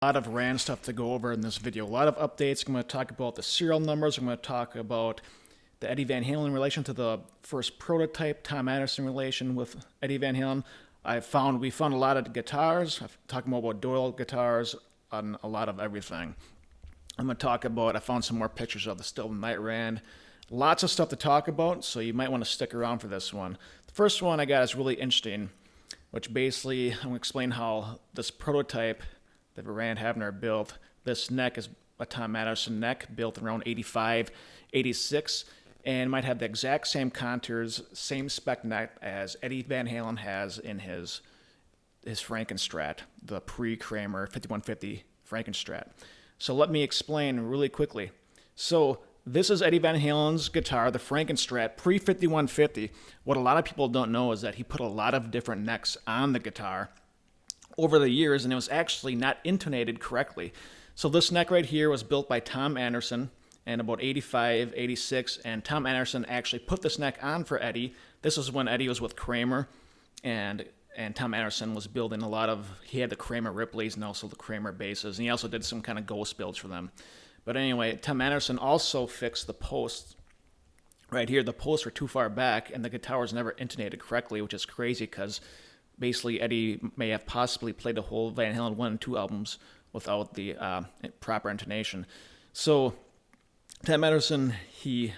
A lot of Rand stuff to go over in this video. A lot of updates. I'm going to talk about the serial numbers. I'm going to talk about the Eddie Van Halen in relation to the first prototype, Tom Anderson relation with Eddie Van Halen. We found a lot of guitars. I'm talking more about Doyle guitars on a lot of everything. I'm going to talk about, I found some more pictures of the Still Night Rand. Lots of stuff to talk about, so you might want to stick around for this one. The first one I got is really interesting, which basically I'm going to explain how this prototype that Rand Havner built, this neck is a Tom Anderson neck built around 85, 86, and might have the exact same contours, same spec neck as Eddie Van Halen has in his Frankenstrat, the pre-Kramer 5150 Frankenstrat. So let me explain really quickly. So this is Eddie Van Halen's guitar, the Frankenstrat pre-5150. What a lot of people don't know is that he put a lot of different necks on the guitar over the years, and it was actually not intonated correctly. So this neck right here was built by Tom Anderson in about 85, 86, and Tom Anderson actually put this neck on for Eddie. This is when Eddie was with Kramer, and Tom Anderson was building he had the Kramer Ripleys and also the Kramer basses, and he also did some kind of ghost builds for them. But anyway, Tom Anderson also fixed the posts. Right here, the posts were too far back, and the guitar was never intonated correctly, which is crazy because basically Eddie may have possibly played the whole Van Halen 1 and 2 albums without the proper intonation. So Tom Anderson, he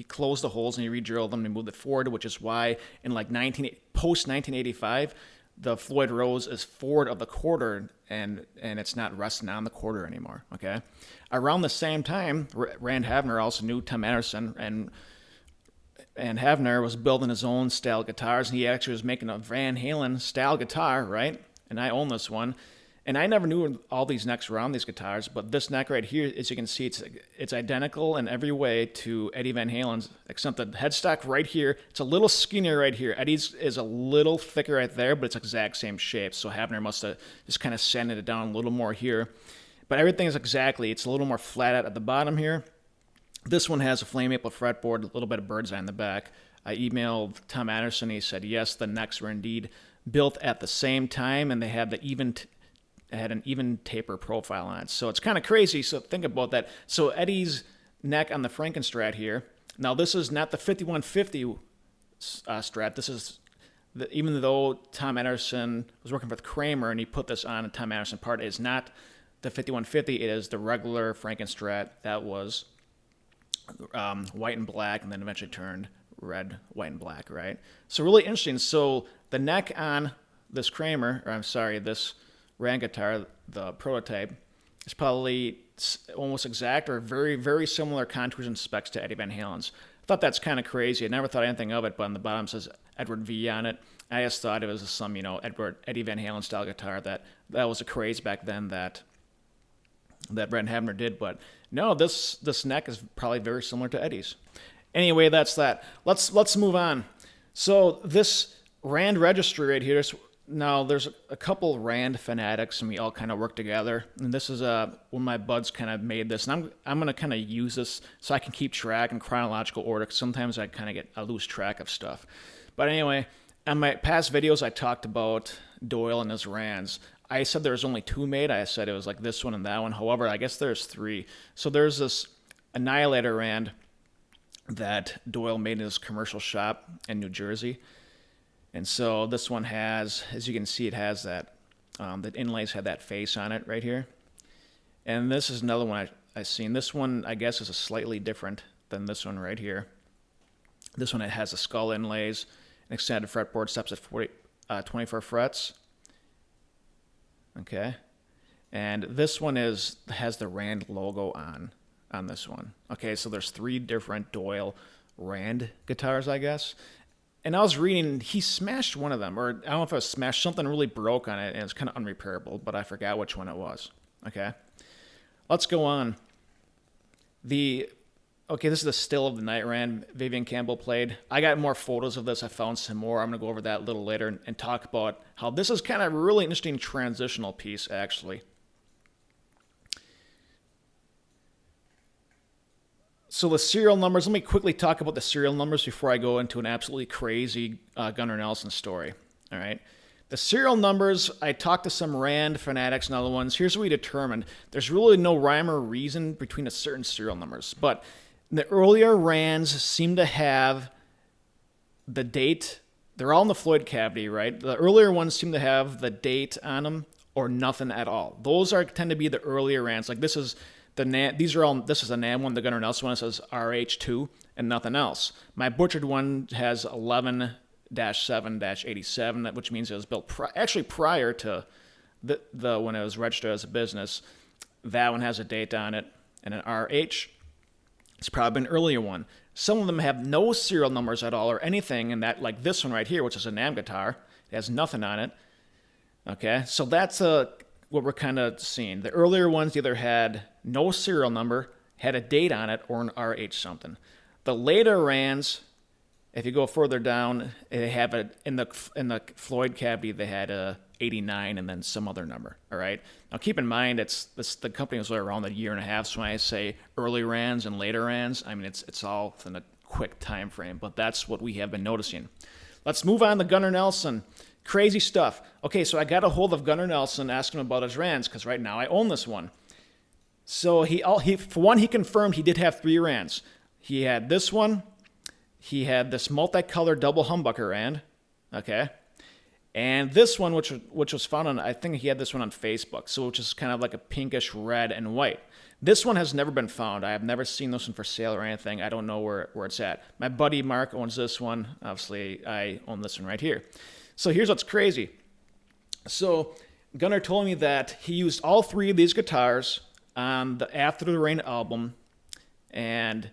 closed the holes and he re-drilled them and moved it forward, which is why in like post-1985, the Floyd Rose is forward of the quarter and it's not resting on the quarter anymore, okay? Around the same time, Rand Havner also knew Tom Anderson, and Havner was building his own style guitars, and he actually was making a Van Halen style guitar, right? And I own this one. And I never knew all these necks were on these guitars, but this neck right here, as you can see, it's identical in every way to Eddie Van Halen's, except the headstock right here, it's a little skinnier right here. Eddie's is a little thicker right there, but it's exact same shape. So Havner must have just kind of sanded it down a little more here. But everything is it's a little more flat out at the bottom here. This one has a flame maple fretboard, a little bit of bird's eye in the back. I emailed Tom Anderson. He said, yes, the necks were indeed built at the same time, and they had an even taper profile on it. So it's kind of crazy. So think about that. So Eddie's neck on the Frankenstrat here. Now, this is not the 5150 Strat. This is, even though Tom Anderson was working with Kramer and he put this on a Tom Anderson part, it is not the 5150. It is the regular Frankenstrat that was white and black, and then eventually turned red, white, and black, right? So really interesting. So the neck on this this Rand guitar, the prototype, is probably almost exact or very, very similar contours and specs to Eddie Van Halen's. I thought that's kind of crazy. I never thought anything of it, but on the bottom says Edward V on it. I just thought it was some, Eddie Van Halen style guitar that was a craze back then that Rand Havner did, but no, this neck is probably very similar to Eddie's. Anyway, that's that. Let's move on. So this Rand Registry right here. Now there's a couple Rand fanatics, and we all kind of work together. And this is one of my buds kind of made this, and I'm gonna kind of use this so I can keep track in chronological order. Cause sometimes I lose track of stuff. But anyway, on my past videos, I talked about Doyle and his Rands. I said there was only two made. I said it was like this one and that one. However, I guess there's three. So there's this Annihilator Rand that Doyle made in his commercial shop in New Jersey. And so this one has, as you can see, it has that, the inlays have that face on it right here. And this is another one I've seen. This one, I guess, is slightly different than this one right here. This one, it has the skull inlays, an extended fretboard, steps at 24 frets. Okay, and this one has the Rand logo on this one. Okay, so there's three different Doyle Rand guitars, I guess. And I was reading, he smashed one of them, or I don't know if it was smashed, something really broke on it, and it's kind of unrepairable, but I forgot which one it was. Okay, let's go on. Okay, this is the Still of the Night Rand Vivian Campbell played. I got more photos of this. I found some more. I'm going to go over that a little later and talk about how this is kind of a really interesting transitional piece, actually. So the serial numbers, let me quickly talk about the serial numbers before I go into an absolutely crazy Gunnar Nelson story. All right. The serial numbers, I talked to some Rand fanatics and other ones. Here's what we determined. There's really no rhyme or reason between the certain serial numbers. But the earlier Rands seem to have the date. They're all in the Floyd cavity, right? The earlier ones seem to have the date on them or nothing at all. Those tend to be the earlier Rands. Like this is the this is the NAM one, the Gunnar Nelson one. It says RH2 and nothing else. My butchered one has 11-7-87, which means it was built actually prior to the when it was registered as a business. That one has a date on it, and an RH. It's probably an earlier one. Some of them have no serial numbers at all or anything, and that like this one right here, which is a NAM guitar, it has nothing on it. Okay, so that's what we're kind of seeing. The earlier ones either had no serial number, had a date on it, or an RH something. The later Rands, if you go further down, they have it in the Floyd cavity. They had a 89 and then some other number. All right. Now keep in mind, the company was around a year and a half. So when I say early Rands and later Rands, I mean it's all within a quick time frame. But that's what we have been noticing. Let's move on to Gunnar Nelson. Crazy stuff. Okay, so I got a hold of Gunnar Nelson, asked him about his Rands because right now I own this one. So he for one, he confirmed he did have 3 Rands. He had this one. He had this multicolored double humbucker Rand, okay, and this one, which was found on, I think he had this one on Facebook, so which is kind of like a pinkish red and white. This one has never been found. I have never seen this one for sale or anything. I don't know where it's at. My buddy Mark owns this one. Obviously, I own this one right here. So here's what's crazy. So Gunnar told me that he used all 3 of these guitars on the After the Rain album and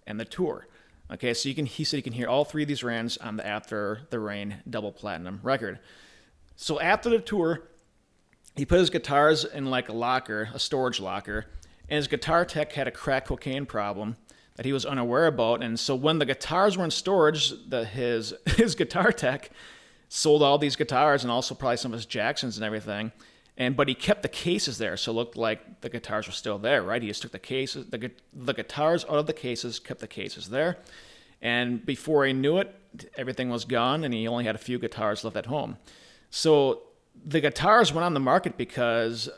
the tour. Okay, so he said you can hear all 3 of these Rands on the After the Rain double platinum record. So after the tour, he put his guitars in like a locker, a storage locker, and his guitar tech had a crack cocaine problem that he was unaware about. And so when the guitars were in storage, his guitar tech sold all these guitars and also probably some of his Jacksons and everything. But he kept the cases there, so it looked like the guitars were still there, right? He just took the cases, the guitars out of the cases, kept the cases there. And before he knew it, everything was gone, and he only had a few guitars left at home. So the guitars went on the market because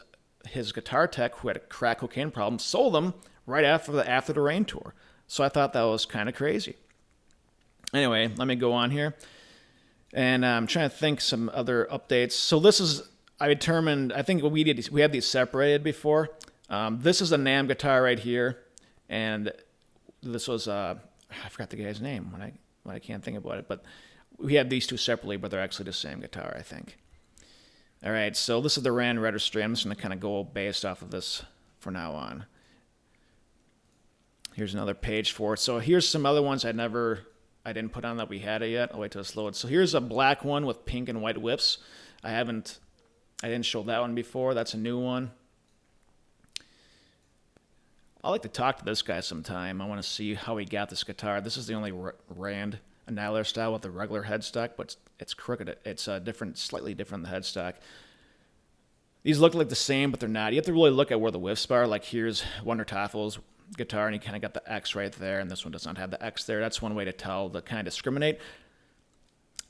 his guitar tech, who had a crack cocaine problem, sold them right after the Rain tour. So I thought that was kind of crazy. Anyway, let me go on here. And I'm trying to think some other updates. So this is... I determined, I think we had these separated before. This is a NAM guitar right here, and this was, I forgot the guy's name when I can't think about it, but we had these 2 separately, but they're actually the same guitar, I think. All right, so this is the Rand Registry. I'm just going to kind of go based off of this for now on. Here's another page for it. So here's some other ones I didn't put on that we had it yet. I'll wait till it's loaded. So here's a black one with pink and white whips. I didn't show that one before. That's a new one. I'd like to talk to this guy sometime. I want to see how he got this guitar. This is the only Rand Annihilator style with the regular headstock, but it's crooked. It's slightly different than the headstock. These look like the same, but they're not. You have to really look at where the whiffs are. Like here's Wonder Taffel's guitar, and you kind of got the X right there, and this one does not have the X there. That's one way to tell, to kind of discriminate.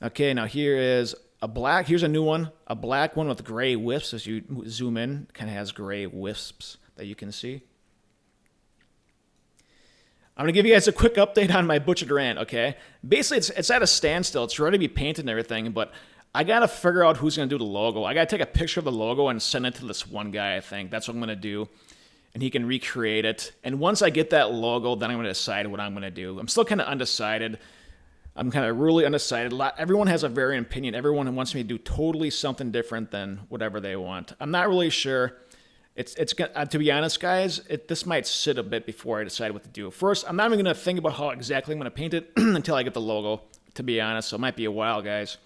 Okay, now here's a new one, a black one with gray wisps. As you zoom in, kind of has gray wisps that you can see. I'm going to give you guys a quick update on my butchered Rant, okay? Basically, it's at a standstill. It's ready to be painted and everything, but I got to figure out who's going to do the logo. I got to take a picture of the logo and send it to this one guy, I think. That's what I'm going to do, and he can recreate it. And once I get that logo, then I'm going to decide what I'm going to do. I'm still kind of undecided. I'm kind of really undecided. Everyone has a varying opinion. Everyone wants me to do totally something different than whatever they want. I'm not really sure. To be honest, guys, this might sit a bit before I decide what to do. First, I'm not even going to think about how exactly I'm going to paint it until I get the logo, to be honest. So it might be a while, guys.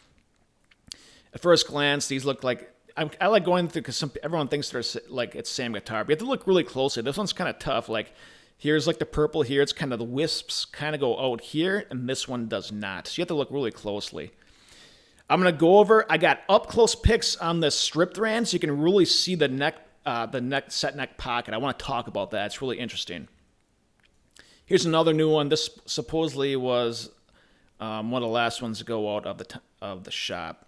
At first glance, these look like... I like going through because everyone thinks they're like it's the same guitar. But you have to look really closely. This one's kind of tough. Like... Here's like the purple here. It's kind of the wisps kind of go out here, and this one does not. So you have to look really closely. I'm going to go over, I got up close pics on the stripped Rand, so you can really see the set neck pocket. I want to talk about that. It's really interesting. Here's another new one. This supposedly was one of the last ones to go out of the shop.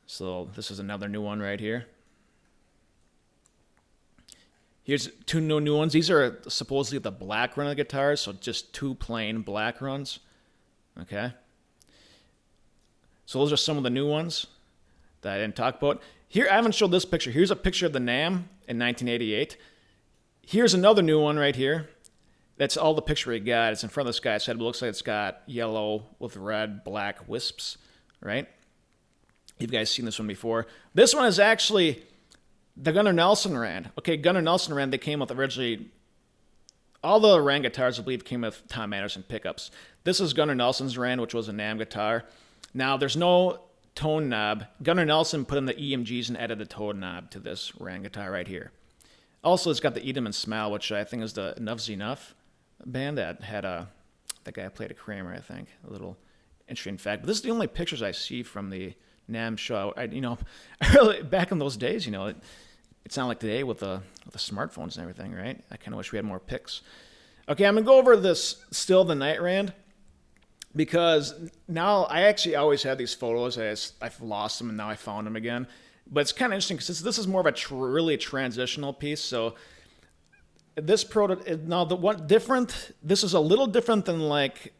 So this is another new one right here. Here's two new ones. These are supposedly the black run of the guitars, so just two plain black runs. Okay. So those are some of the new ones that I didn't talk about. Here, I haven't showed this picture. Here's a picture of the NAMM in 1988. Here's another new one right here. That's all the picture we got. It's in front of this guy's head. It looks like it's got yellow with red, black wisps, right? You guys seen this one before. This one is actually the Gunnar Nelson Rand. Okay, Gunnar Nelson Rand, they came with originally, all the Rand guitars, I believe, came with Tom Anderson pickups. This is Gunnar Nelson's Rand, which was a NAMM guitar. Now, there's no tone knob. Gunnar Nelson put in the EMGs and added the tone knob to this Rand guitar right here. Also, it's got the Edom and Smile, which I think is the Enough's Enough band that had that guy played a Kramer, I think. A little interesting fact. But this is the only pictures I see from the NAMM show. Really, back in those days, it's not like today with the smartphones and everything, right? I kind of wish we had more pics. Okay, I'm going to go over this Still the Night Rand, because now I actually always had these photos. I've lost them and now I found them again. But it's kind of interesting because this is more of a really transitional piece. So this now this is a little different than like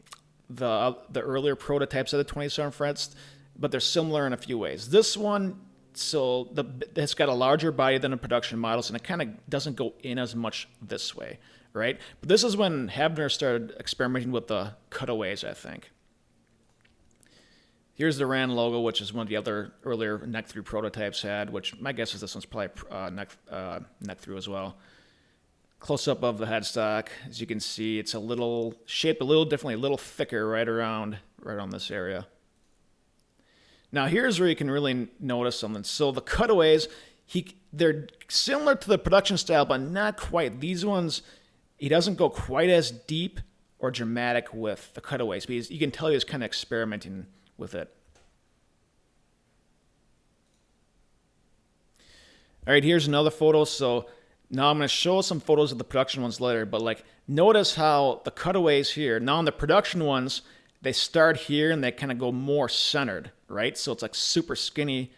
the earlier prototypes of the 27 frets, but they're similar in a few ways. This one, so it's got a larger body than the production models, and it kind of doesn't go in as much this way, right? But this is when Habner started experimenting with the cutaways, I think. Here's the Rand logo, which is one of the other earlier neck-through prototypes had, which my guess is this one's probably neck-through as well. Close-up of the headstock, as you can see, it's shaped a little differently, a little thicker right around this area. Now here's where you can really notice something. So the cutaways, they're similar to the production style, but not quite. These ones, he doesn't go quite as deep or dramatic with the cutaways, because you can tell he was kind of experimenting with it. All right, here's another photo. So now I'm going to show some photos of the production ones later, but like notice how the cutaways here, now on the production ones, they start here and they kind of go more centered, right? So it's like super skinny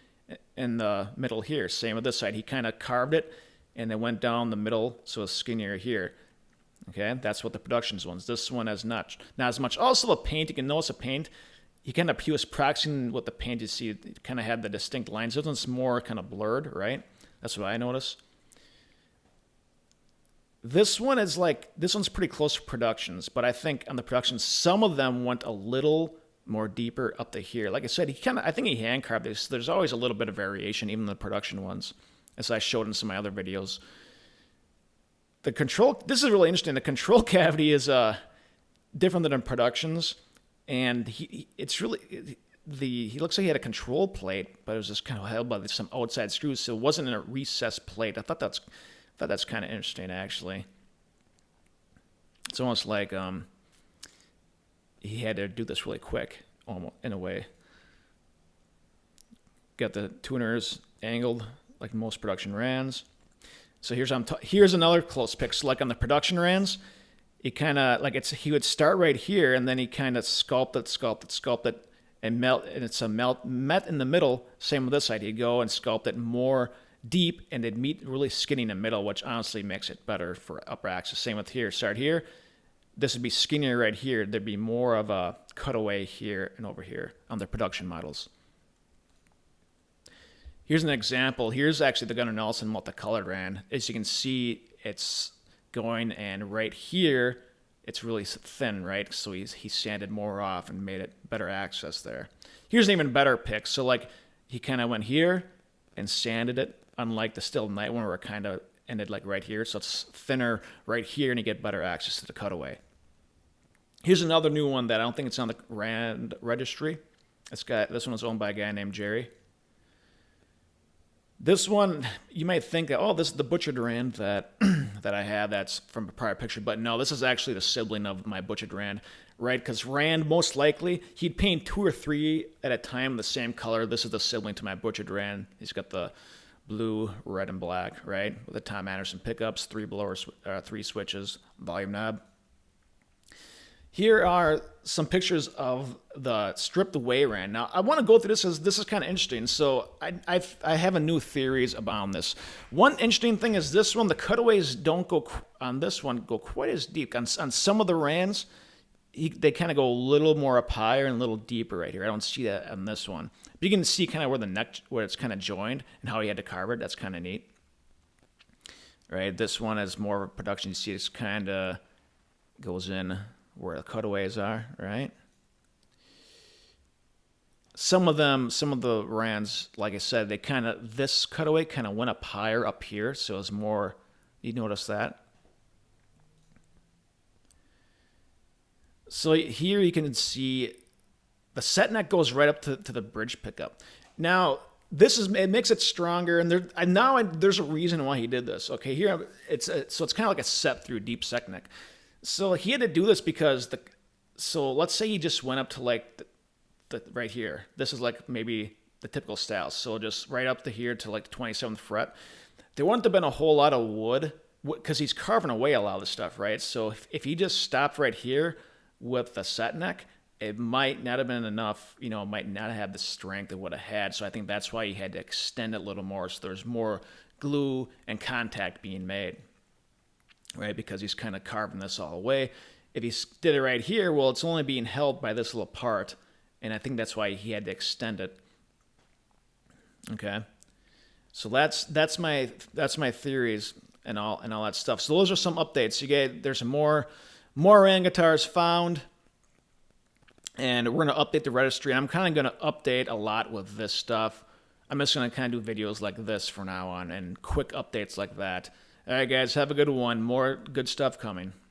in the middle here. Same with this side. He kind of carved it and then went down the middle, so it's skinnier here. Okay, that's what the productions ones. This one has not as much. Also the paint, you can notice the paint, he was practicing with the paint. You see it kind of had the distinct lines. This one's more kind of blurred, right? That's what I noticed. This one's pretty close to productions, but I think on the productions, some of them went a little more deeper up to here. Like I said, I think he hand carved this. There's always a little bit of variation, even in the production ones, as I showed in some of my other videos. This is really interesting. The control cavity is different than in productions, and he looks like he had a control plate, but it was just kind of held by some outside screws, so it wasn't in a recessed plate. I thought that's kind of interesting, actually. It's almost like he had to do this really quick, almost in a way. Got the tuners angled like most production Rands. So here's another close pick. So like on the production Rands, he would start right here, and then he kind of sculpt it, and it's met in the middle. Same with this side. He'd go and sculpt it more deep, and it'd meet really skinny in the middle, which honestly makes it better for upper axis. Same with here. Start here. This would be skinnier right here. There'd be more of a cutaway here and over here on the production models. Here's an example. Here's actually the Gunnar Nelson multicolored Rand. As you can see, it's going, and right here, it's really thin, right? So he sanded more off and made it better access there. Here's an even better pick. So like he kind of went here and sanded it, unlike the Still Night one where it kind of ended like right here. So it's thinner right here, and you get better access to the cutaway. Here's another new one that I don't think it's on the Rand Registry. This one was owned by a guy named Jerry. This one, you might think that, oh, this is the butchered Rand that I have. That's from a prior picture. But no, this is actually the sibling of my butchered Rand, right? Because Rand, most likely, he'd paint 2 or 3 at a time the same color. This is the sibling to my butchered Rand. He's got the blue, red, and black, right? With the Tom Anderson pickups, 3 blowers, 3 switches, volume knob. Here are some pictures of the stripped away Rand. Now, I want to go through this as this is kind of interesting. So I have a new theories about this. One interesting thing is this one, the cutaways don't go, on this one, go quite as deep. On some of the Rands, they kind of go a little more up higher and a little deeper right here. I don't see that on this one. But you can see kind of where the neck, where it's kind of joined and how he had to carve it. That's kind of neat. Right, this one is more of a production. You see it's kind of goes in where the cutaways are, right? Some of the Rands, like I said, they kind of, this cutaway kind of went up higher up here, so it's more, you notice that? So here you can see the set neck goes right up to the bridge pickup. Now, it makes it stronger, and there's a reason why he did this. Okay, here it's kind of like a set through deep set neck. So he had to do this because so let's say he just went up to like the right here. This is like maybe the typical style. So just right up to here to like the 27th fret. There wouldn't have been a whole lot of wood because he's carving away a lot of the stuff, right? So if he just stopped right here with the set neck, it might not have been enough, it might not have the strength it would have had. So I think that's why he had to extend it a little more. So there's more glue and contact being made, right? Because he's kind of carving this all away. If he did it right here, well, it's only being held by this little part. And I think that's why he had to extend it. Okay. So that's my theories and all that stuff. So those are some updates. There's some more Rand guitars found. And we're going to update the registry. I'm kind of going to update a lot with this stuff. I'm just going to kind of do videos like this from now on and quick updates like that. All right, guys, have a good one. More good stuff coming.